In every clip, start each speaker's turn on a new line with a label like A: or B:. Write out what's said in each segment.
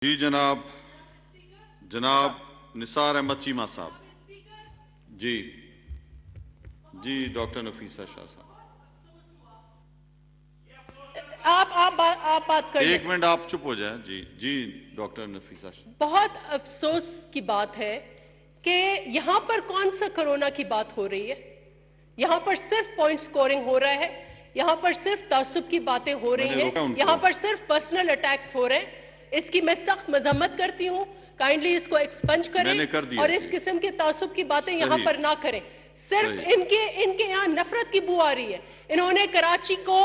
A: जी जनाब, जनाब निसार अहमद चीमा साहब। जी जी, डॉक्टर नफीसा शाह साहब।
B: आप बात कर लें।
A: एक मिनट आप चुप हो जाए। जी जी, डॉक्टर नफीसा शाह।
B: बहुत अफसोस की बात है कि यहां पर कौन सा कोरोना की बात हो रही है। यहां पर सिर्फ पॉइंट स्कोरिंग हो रहा है, यहां पर सिर्फ तासुब की बातें हो रही
A: मैंने रोका
B: हैं,
A: उनको।
B: यहां पर सिर्फ पर्सनल अटैक्स हो रहे हैं। इसकी मैं सख्त मजम्मत करती हूं। काइंडली इसको एक्सपंज करें
A: मैंने कर दिया
B: और इस
A: जी।
B: किस्म के तासुब की बातें यहां
A: सही
B: पर ना करें। सिर्फ
A: सही।
B: इनके यहाँ नफरत की बू आ रही है। इन्होंने कराची को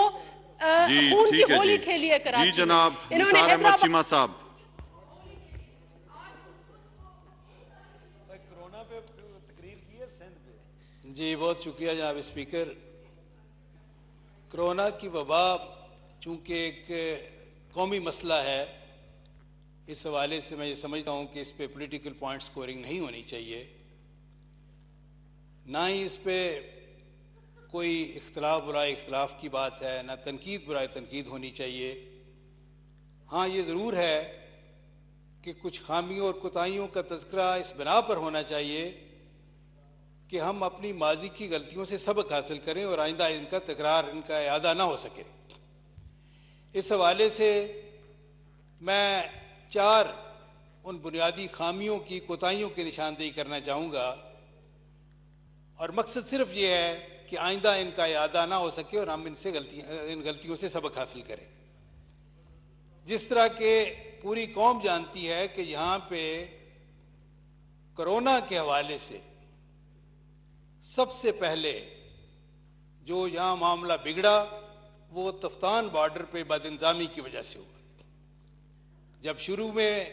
A: जी
B: खून की
A: ठीक है जी।
B: होली खेली है।
A: जी
B: कराची में
A: जनाब
B: इन्होंने
A: निसार अहमद
B: हैदराबाद
A: चीमा साहब।
C: जी बहुत शुक्रिया जनाब स्पीकर। कोरोना की वबा चूँकि एक कौमी मसला है, इस हवाले से मैं ये समझता हूँ कि इस पे पॉलिटिकल पॉइंट स्कोरिंग नहीं होनी चाहिए, ना ही इस पे कोई इख्तलाफ बुराई इख्तलाफ की बात है, ना तनकीद बुराई तनकीद होनी चाहिए। हाँ, ये ज़रूर है कि कुछ खामियों और कोताहियों का तज़किरा इस बिना पर होना चाहिए कि हम अपनी माजी की गलतियों से सबक हासिल करें और आइंदा इनका तकरार, इनका इआदा ना हो सके। इस हवाले से मैं 4 उन बुनियादी खामियों की, कोताहियों की निशानदेही करना चाहूँगा, और मकसद सिर्फ ये है कि आइंदा इनका इआदा ना हो सके और हम इन गलतियों से सबक हासिल करें। जिस तरह के पूरी कौम जानती है कि यहाँ पे कोरोना के हवाले से सबसे पहले जो यहाँ मामला बिगड़ा वो तफ्तान बॉर्डर पे बदइंजामी की वजह से हुआ। जब शुरू में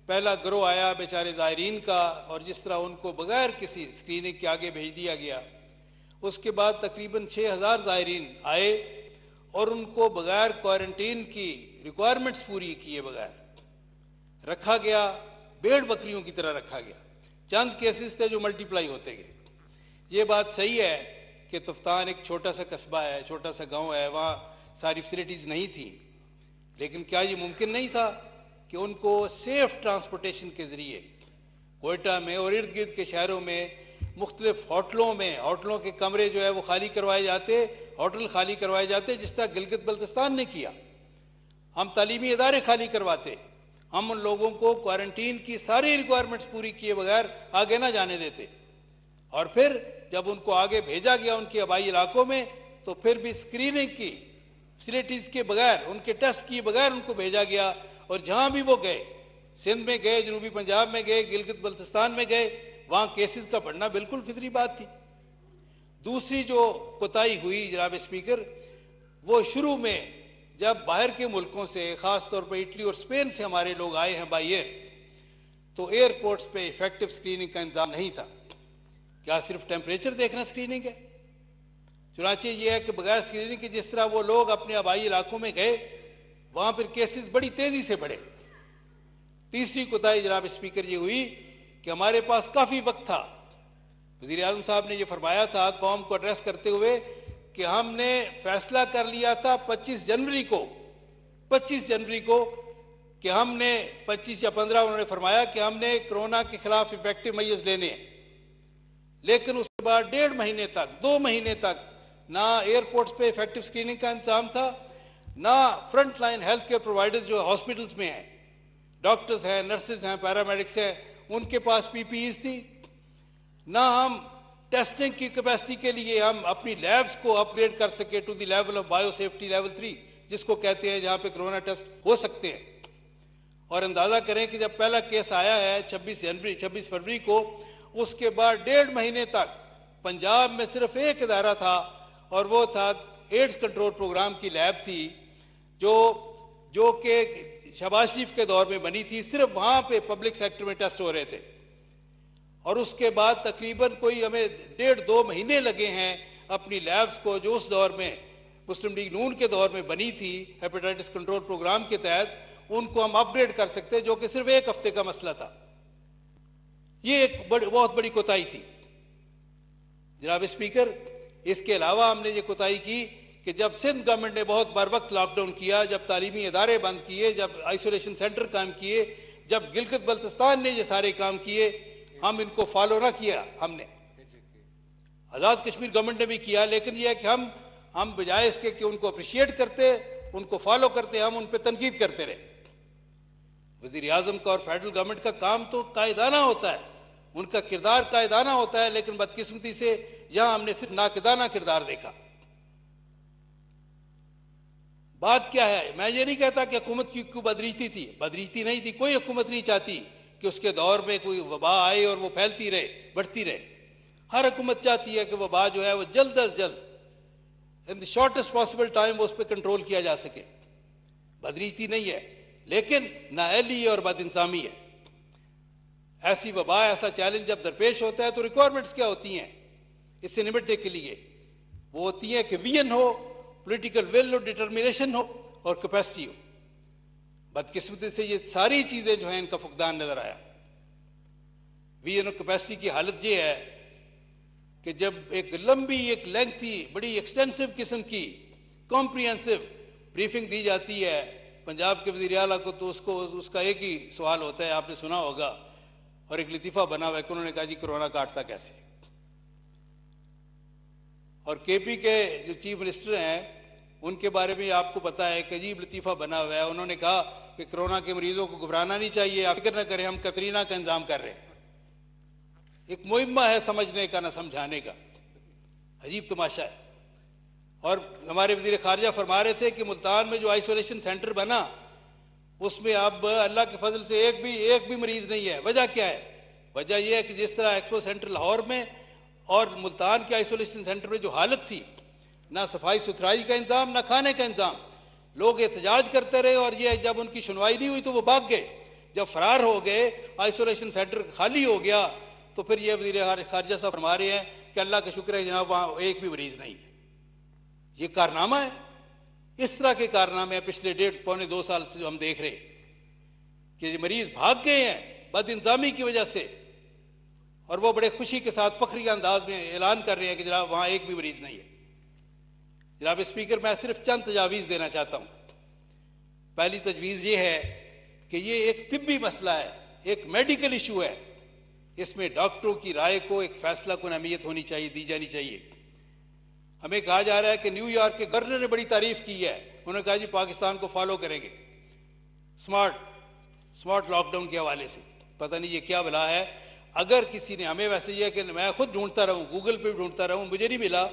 C: पहला गिरोह आया बेचारे ज़ायरीन का, और जिस तरह उनको बगैर किसी स्क्रीनिंग के आगे भेज दिया गया, उसके बाद तकरीबन 6000 ज़ायरीन आए और उनको बगैर क्वारंटीन की रिक्वायरमेंट्स पूरी किए बगैर रखा गया, भेड़ बकरियों की तरह रखा गया। चंद केसेस थे जो मल्टीप्लाई होते गए। ये बात सही है कि तफ्तान एक छोटा सा कस्बा है, छोटा सा गांव है, वहाँ सारी फैसिलिटीज़ नहीं थी, लेकिन क्या ये मुमकिन नहीं था कि उनको सेफ ट्रांसपोर्टेशन के ज़रिए कोयटा में और इर्द गिर्द के शहरों में मुख्तलिफ होटलों में, होटलों के कमरे जो है वो खाली करवाए जाते, होटल खाली करवाए जाते, जिस तरह गिलगित बल्तिस्तान ने किया। हम तालीमी इदारे खाली करवाते, हम उन लोगों को क्वारंटीन की सारी रिक्वायरमेंट्स पूरी किए बगैर आगे ना जाने देते, और फिर जब उनको आगे भेजा गया उनके आबाई इलाकों में, तो फिर भी स्क्रीनिंग की फैसिलिटीज़ के बगैर, उनके टेस्ट किए बगैर उनको भेजा गया। और जहाँ भी वो गए, सिंध में गए, जनूबी पंजाब में गए, गिलगित बल्तिस्तान में गए, वहाँ केसेस का बढ़ना बिल्कुल फितरी बात थी। दूसरी जो कोताही हुई जनाब स्पीकर, वो शुरू में जब बाहर के मुल्कों से, ख़ास तौर पर इटली और स्पेन से हमारे लोग आए हैं बाई एयर, तो एयरपोर्ट्स पे इफेक्टिव स्क्रीनिंग का इंतजाम नहीं था। क्या सिर्फ टेम्परेचर देखना स्क्रीनिंग है? चुनाचे ये है कि बगैर स्क्रीनिंग के जिस तरह वो लोग अपने आबाई इलाकों में गए, वहाँ फिर केसेस बड़ी तेज़ी से बढ़े। तीसरी कोताही जनाब स्पीकर ये हुई कि हमारे पास काफ़ी वक्त था। वज़ीर आज़म साहब ने ये फरमाया था कौम को एड्रेस करते हुए कि हमने फैसला कर लिया था 25 जनवरी को कि हमने 25 या 15 उन्होंने फरमाया कि हमने कोरोना के खिलाफ इफेक्टिव मेजर्स लेने हैं, लेकिन उसके बाद 1.5 महीने तक, 2 महीने तक ना एयरपोर्ट्स पे इफेक्टिव स्क्रीनिंग का इंतजाम था, ना front line health care providers जो हॉस्पिटल्स में हैं, डॉक्टर्स हैं, नर्सेज हैं, पैरामेडिक्स हैं, उनके पास पीपीईज थी, ना हम टेस्टिंग की कैपेसिटी के लिए हम अपनी लैब्स को अपग्रेड कर सके to the level of biosafety level 3, जिसको कहते हैं जहाँ पे कोरोना टेस्ट हो सकते हैं। और अंदाज़ा करें कि जब पहला केस आया है 26 फरवरी को, उसके बाद 1.5 महीने तक पंजाब में सिर्फ एक इदारा था, और वो था एड्स कंट्रोल प्रोग्राम की लैब थी, जो कि शहबाज शरीफ के दौर में बनी थी। सिर्फ वहाँ पे पब्लिक सेक्टर में टेस्ट हो रहे थे, और उसके बाद तकरीबन कोई हमें 1.5-2 महीने लगे हैं अपनी लैब्स को, जो उस दौर में मुस्लिम लीग नून के दौर में बनी थी हेपेटाइटिस कंट्रोल प्रोग्राम के तहत, उनको हम अपग्रेड कर सकते, जो कि सिर्फ एक हफ्ते का मसला था। ये एक बहुत बड़ी कोताही थी जनाब स्पीकर। इसके अलावा हमने ये कोताही की कि जब सिंध गवर्नमेंट ने बहुत बर वक्त लॉकडाउन किया, जब तालीमी इदारे बंद किए, जब आइसोलेशन सेंटर काम किए, जब गिलगित बल्तिस्तान ने ये सारे काम किए, हम इनको फॉलो ना किया। हमने आज़ाद कश्मीर गवर्नमेंट ने भी किया, लेकिन यह है कि हम बजाय इसके कि उनको अप्रिशिएट करते, उनको फॉलो करते, हम उन पर तनकीद करते रहे। वज़ीर आज़म का और फेडरल गवर्नमेंट का काम तो कायदाना होता है, उनका किरदार कायदाना होता है, लेकिन बदकिस्मती से यहां हमने सिर्फ नाकिदाना किरदार देखा। बात क्या है, मैं ये नहीं कहता कि हुकूमत की कोई बदरीती थी, बदरीती नहीं थी। कोई हुकूमत नहीं चाहती कि उसके दौर में कोई वबा आए और वो फैलती रहे, बढ़ती रहे। हर हुकूमत चाहती है कि वबा जो है वो जल्द अज जल्द in the shortest possible time उस पर कंट्रोल किया जा सके। बदरीती नहीं है, लेकिन नाअहली और बदइंसामी है। ऐसी वबा, ऐसा चैलेंज जब दरपेश होता है तो रिक्वायरमेंट्स क्या होती हैं इससे निपटने के लिए? वो होती है कि विजन हो, पॉलिटिकल विल हो, डिटर्मिनेशन हो और कैपेसिटी हो। बदकिस्मती से ये सारी चीजें जो हैं इनका फुकदान नजर आया। विजन और कैपेसिटी की हालत ये है कि जब एक लंबी, एक लेंथी, बड़ी एक्सटेंसिव किस्म की कॉम्प्रिहेंसिव ब्रीफिंग दी जाती है पंजाब के वज़ीर आला को, तो उसका एक ही सवाल होता है, आपने सुना होगा, और एक लतीफ़ा बना हुआ है कि उन्होंने कहा जी कोरोना काटता कैसे। और केपी के जो चीफ मिनिस्टर हैं उनके बारे में आपको पता है कि अजीब लतीफ़ा बना हुआ है। उन्होंने कहा कि कोरोना के मरीजों को घबराना नहीं चाहिए, आप फिक्र न करें, हम कतरीना का इंतजाम कर रहे हैं। एक मुहिम्मा है समझने का, ना समझाने का। अजीब तमाशा है। और हमारे वज़ीर ख़ारिजा फरमा रहे थे कि मुल्तान में जो आइसोलेशन सेंटर बना उसमें अब अल्लाह के फजल से एक भी मरीज नहीं है। वजह क्या है? वजह यह है कि जिस तरह एक्सपो सेंटर लाहौर में और मुल्तान के आइसोलेशन सेंटर में जो हालत थी, ना सफाई सुथराई का इंतजाम, ना खाने का इंतजाम, लोग एहतजाज करते रहे और ये जब उनकी सुनवाई नहीं हुई तो वो भाग गए। जब फरार हो गए, आइसोलेशन सेंटर खाली हो गया, तो फिर ये वज़ीर ख़ारिजा साहब फरमा रहे हैं कि अल्लाह का शुक्र है जनाब वहाँ एक भी मरीज नहीं है। ये कारनामा है। इस तरह के कारनामे पिछले 1.5-2 साल से जो हम देख रहे हैं कि मरीज भाग गए हैं बदइंतजामी की वजह से, और वो बड़े खुशी के साथ फखरी अंदाज में ऐलान कर रहे हैं कि जनाब वहाँ एक भी मरीज नहीं है। जनाब स्पीकर, मैं सिर्फ चंद तजावीज़ देना चाहता हूँ। पहली तजवीज़ ये है कि ये एक तिब्बी मसला है, एक मेडिकल इशू है। इसमें डॉक्टरों की राय को एक फैसला कुन अहमियत होनी चाहिए, दी जानी चाहिए। हमें कहा जा रहा है कि न्यूयॉर्क के गवर्नर ने बड़ी तारीफ की है। उन्होंने कहा जी पाकिस्तान को फॉलो करेंगे स्मार्ट लॉकडाउन के हवाले से। पता नहीं ये क्या भला है। अगर किसी ने, हमें वैसे ये है कि मैं खुद ढूंढता रहूं, गूगल पे ढूंढता रहूं, मुझे नहीं मिला,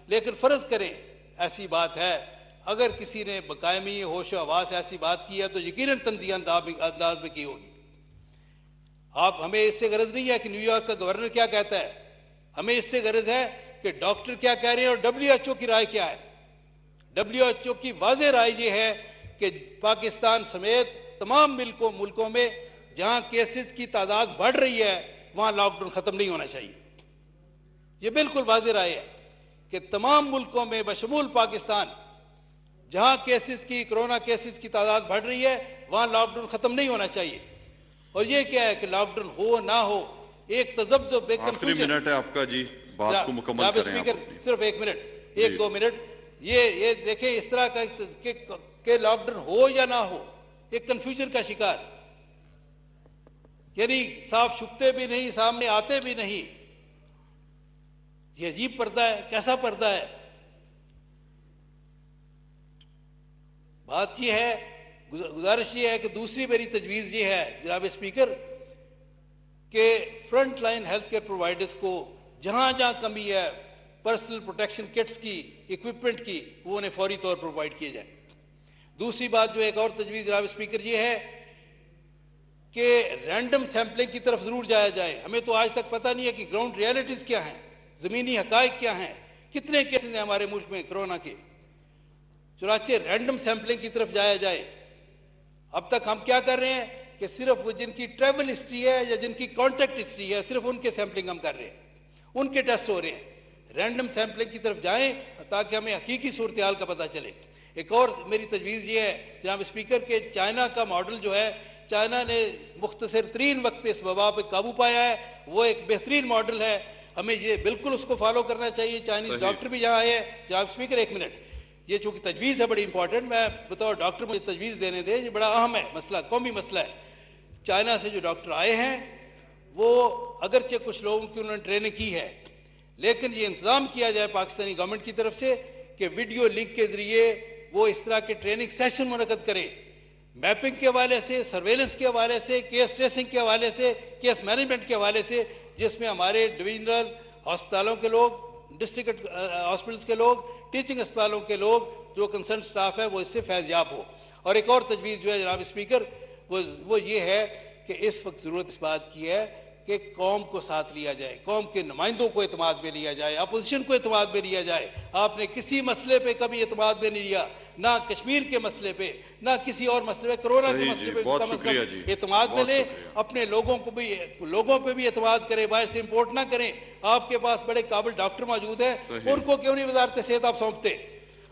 C: लेकिन फ़र्ज़ करें ऐसी बात है, अगर किसी ने बकायमी होश हवास ऐसी बात की है तो यकीनन तंज़ीह अंदाज में की होगी। आप, हमें इससे गरज नहीं है कि न्यूयॉर्क का गवर्नर क्या कहता है, हमें इससे गरज है कि डॉक्टर क्या कह रहे हैं और WHO की राय क्या है। WHO की वाज़ेह राय ये है कि पाकिस्तान समेत तमाम मुल्कों में जहां केसेस की तादाद बढ़ रही है वहां लॉकडाउन खत्म नहीं होना चाहिए। ये बिल्कुल वाज़ेह राय है कि तमाम मुल्कों में बशमूल पाकिस्तान जहां कोरोना केसेस की तादाद बढ़ रही है वहां लॉकडाउन खत्म नहीं होना चाहिए। और ये क्या है कि लॉकडाउन हो ना हो, एक तजब्जुब, एक
A: आखिरी मिनट है आपका जी, बात को मुकम्मल करें।
C: स्पीकर, सिर्फ 1 मिनट, 1-2 मिनट। ये देखें, इस तरह का कि लॉकडाउन हो या ना हो, एक कंफ्यूजन का शिकार, यानी साफ छुपते भी नहीं, सामने आते भी नहीं। ये अजीब पर्दा है। कैसा पर्दा है? बात ये है, गुजारिश ये है कि दूसरी मेरी तजवीज़ ये है जनाब स्पीकर कि front line health care providers को जहाँ जहाँ कमी है पर्सनल प्रोटेक्शन किट्स की, इक्विपमेंट की, वो उन्हें फौरी तौर पर प्रोवाइड किए जाए। दूसरी बात जो एक और तजवीज़ जनाब स्पीकर ये है कि रैंडम सैम्पलिंग की तरफ ज़रूर जाया जाए। हमें तो आज तक पता नहीं है कि ग्राउंड रियलिटीज़ क्या हैं, ज़मीनी हकाइक क्या हैं, कितने केसेस हैं हमारे मुल्क में कोरोना के। चुनाचे रैंडम सैम्पलिंग की तरफ जाया जाए। अब तक हम क्या कर रहे हैं कि सिर्फ वो जिनकी ट्रैवल हिस्ट्री है या जिनकी कॉन्टैक्ट हिस्ट्री है, सिर्फ उनके सैम्पलिंग हम कर रहे हैं, उनके टेस्ट हो रहे हैं। रैंडम सैम्पलिंग की तरफ जाएं ताकि हमें हकीकी सूरत हाल का पता चले। एक और मेरी तजवीज़ ये है जनाब स्पीकर के चाइना का मॉडल जो है, चाइना ने मुख्तसर तरीन वक्त पे इस वबा पे काबू पाया है, वो एक बेहतरीन मॉडल है। हमें ये बिल्कुल उसको फॉलो करना चाहिए। चाइनीज़ डॉक्टर भी यहाँ आए हैं। जनाब स्पीकर 1 मिनट, ये चूंकि तजवीज़ है बड़ी इंपॉर्टेंट, मैं बतौर डॉक्टर मुझे तजवीज़ देने दे, ये बड़ा अहम है मसला, कौमी मसला है। चाइना से जो डॉक्टर आए हैं वो अगरचे कुछ लोगों की उन्होंने ट्रेनिंग की है, लेकिन ये इंतज़ाम किया जाए पाकिस्तानी गवर्नमेंट की तरफ से कि वीडियो लिंक के ज़रिए वो इस तरह के ट्रेनिंग सेशन मुनक़द करें, मैपिंग के हवाले से, सर्वेलेंस के हवाले से, केस ट्रेसिंग के हवाले से, केस मैनेजमेंट के हवाले से, जिसमें हमारे डिविजनल अस्पतालों के लोग, डिस्ट्रिक्ट हॉस्पिटल्स के लोग, टीचिंग अस्पतालों के लोग, जो कंसर्न स्टाफ है वो इससे फैज़याब हो। और एक और तजवीज़ जो है जनाब स्पीकर वो ये है कि इस वक्त ज़रूरत इस बात की है कि कौम को साथ लिया जाए, कौम के नुमाइंदों को एतमाद में लिया जाए, अपोजिशन को एतमाद में लिया जाए। आपने किसी मसले पे कभी एतमाद में नहीं लिया, ना कश्मीर के मसले पे, ना किसी और मसले पे, कोरोना के मसले पे
A: बहुत शुक्रिया जी,
C: एतमाद में
A: बहुत
C: ले,
A: शुक्रिया।
C: अपने लोगों पे भी एतमाद करें, बाहर से इम्पोर्ट ना करें। आपके पास बड़े काबिल डॉक्टर मौजूद हैं,
A: सही।
C: उनको क्यों नहीं वजारत सेहत आप सौंपते?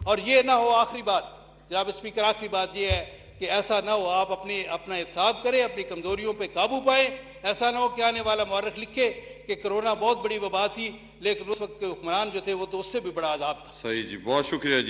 C: और ये ना हो, आखिरी बात जनाब स्पीकर, आखिरी बात ये है कि ऐसा ना हो आप अपना एहतसाब करें, अपनी कमजोरियों पे काबू पाएं। ऐसा ना हो कि आने वाला मौरख लिखे कि कोरोना बहुत बड़ी वबा थी, लेकिन उस वक्त के हुक्मरान जो थे वो तो उससे भी बड़ा अजाब था।
A: सही जी, बहुत शुक्रिया जी।